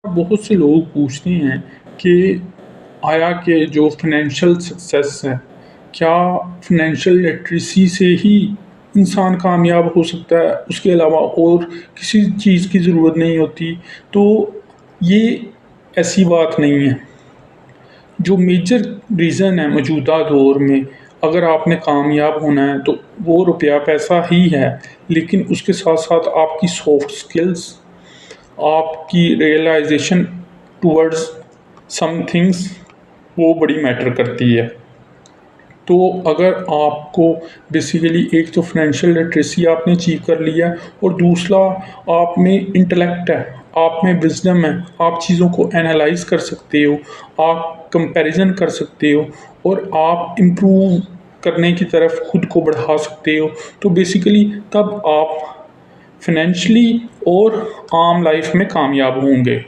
बहुत से लोग पूछते हैं कि आया कि जो फाइनेंशियल सक्सेस है, क्या फाइनेंशियल लिटरेसी से ही इंसान कामयाब हो सकता है, उसके अलावा और किसी चीज़ की ज़रूरत नहीं होती? तो ये ऐसी बात नहीं है। जो मेजर रीज़न है मौजूदा दौर में, अगर आपने कामयाब होना है तो वो रुपया पैसा ही है, लेकिन उसके साथ-साथ आपकी सॉफ्ट स्किल्स, आपकी रियलाइजेशन टुवर्ड्स सम थिंग्स, वो बड़ी मैटर करती है। तो अगर आपको बेसिकली एक तो फाइनेंशियल लिटरेसी आपने अचीव कर लिया है और दूसरा आप में इंटेलेक्ट है, आप में विज़डम है, आप चीज़ों को एनालाइज़ कर सकते हो, आप कंपैरिज़न कर सकते हो और आप इम्प्रूव करने की तरफ खुद को बढ़ा सकते हो। तो बेसिकली तब आप फाइनेंशियली और आम लाइफ में कामयाब होंगे।